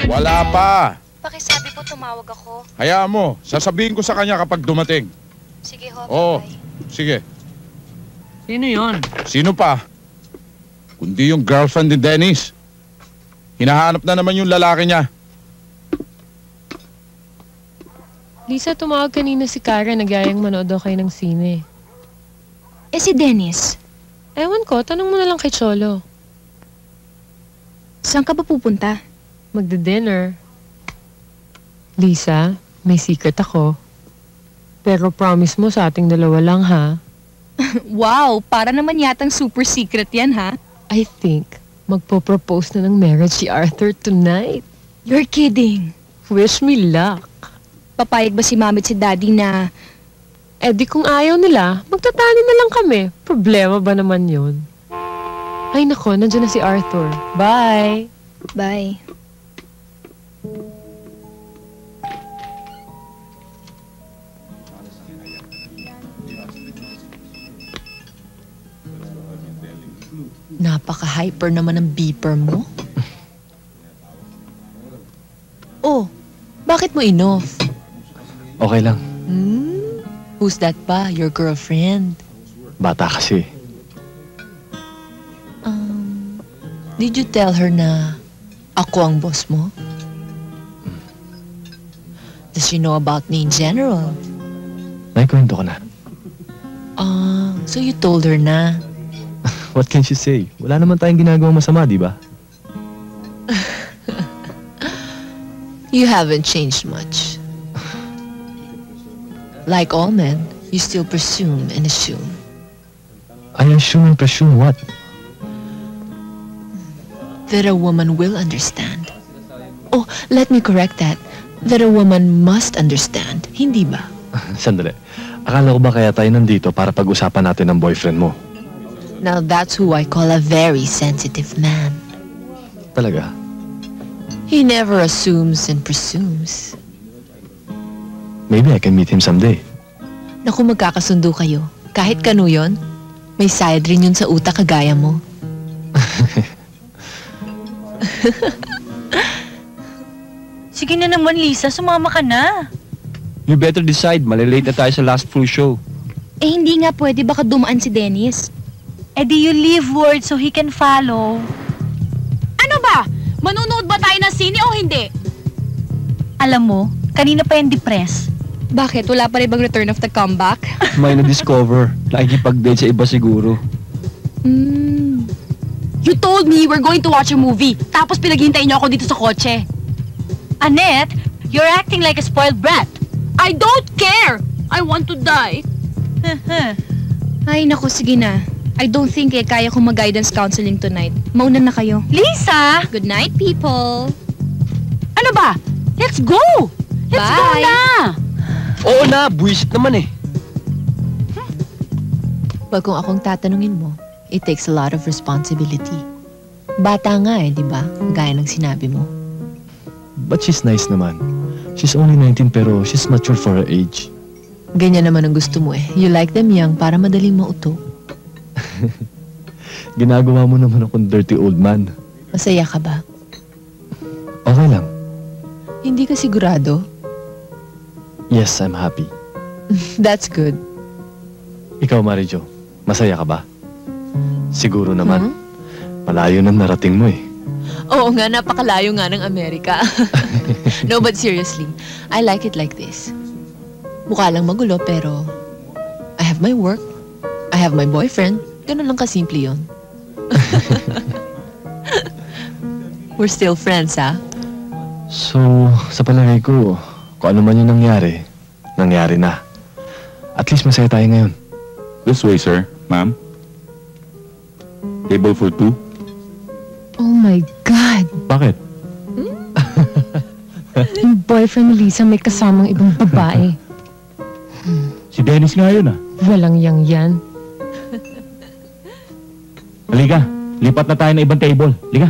Wala pa. Pakisabi po tumawag ako. Hayaan mo, sasabihin ko sa kanya kapag dumating. Sige ho, Oo, bye. sige. Sino yon? Sino pa? Kundi yung girlfriend ni Dennis. Hinahanap na naman yung lalaki niya. Lisa, tumawag kanina si Karen. Nagyayang manood daw kayo ng sine. Eh si Dennis, Ewan ko, tanong mo na lang kay Cholo. saan ka ba pupunta? Magda-dinner. Lisa, may secret ako. Pero promise mo sa ating dalawa lang, ha? Wow, para naman yatang super secret yan ha? I think magpo-propose na ng marriage si Arthur tonight. You're kidding. Wish me luck. Papayag ba si mami at si daddy na... Eh di kung ayaw nila, magtatani na lang kami. Problema ba naman yun? Ay nako, nandiyan na si Arthur. Bye! Bye. Napaka-hyper naman ng beeper mo. Oh, bakit mo in-off? Okay lang. Who's that ba? Your girlfriend? Bata kasi. Did you tell her na ako ang boss mo? Does she know about me in general? Naikwento ko na. So you told her na. What can she say? Wala naman tayong ginagawang masama, di ba? You haven't changed much. Like all men, you still presume and assume. I assume and presume what? That a woman will understand. Oh, let me correct that. That a woman must understand. Hindi ba? Sandali. Akala ko ba kaya tayo nandito para pag-usapan natin ng boyfriend mo? Now that's who I call a very sensitive man. Talaga? He never assumes and presumes. Maybe I can meet him someday. Naku, magkakasundo kayo. Kahit kanu yun, may side rin yun sa utak kagaya mo. Sige na naman, Lisa. Sumama ka na. You better decide. Malilate na tayo sa last full show. Eh hindi nga pwede baka dumaan si Dennis. Eh di you leave word so he can follow. Ano ba? Manunood ba tayo ng sine o hindi? Alam mo, kanina pa yung depressed. Bakit? Wala pa rin bang return of the comeback? May na-discover. Nakikipag-date sa iba siguro. You told me we're going to watch a movie. Tapos pinaghintay niyo ako dito sa kotse. Annette, you're acting like a spoiled brat. I don't care! I want to die. Ay naku, sige na. I don't think kaya kong mag-guidance counseling tonight. Mauna na kayo. Lisa! Good night, people! Ano ba? Let's go! Let's go Bye. na! Oo na, buwisit naman eh. Pag kung akong tatanungin mo, it takes a lot of responsibility. Bata nga eh, di ba? Gaya ng sinabi mo. But she's nice naman. She's only 19 pero she's mature for her age. Ganyan naman ang gusto mo eh. You like them young para madaling mauto. Ginagawa mo naman akong dirty old man. Masaya ka ba? Okay lang. Hindi ka sigurado? Yes, I'm happy. That's good. Ikaw, Marijo, masaya ka ba? Siguro naman. Malayo na narating mo eh. Oo nga, napakalayo nga ng Amerika. No, but seriously, I like it like this. Mukha lang magulo pero I have my work, I have my boyfriend. Ganun lang kasimple yun. We're still friends, ha? So, sa palagay ko, kung ano man yung nangyari, nangyari na. At least masaya tayo ngayon. This way, sir. Ma'am. Table for two. Oh my God! Bakit? Yung boyfriend ni Lisa may kasamang ibang babae. Si Dennis nga yun ah. Walang yang yan. Halika, lipat na tayo na ibang table. Halika.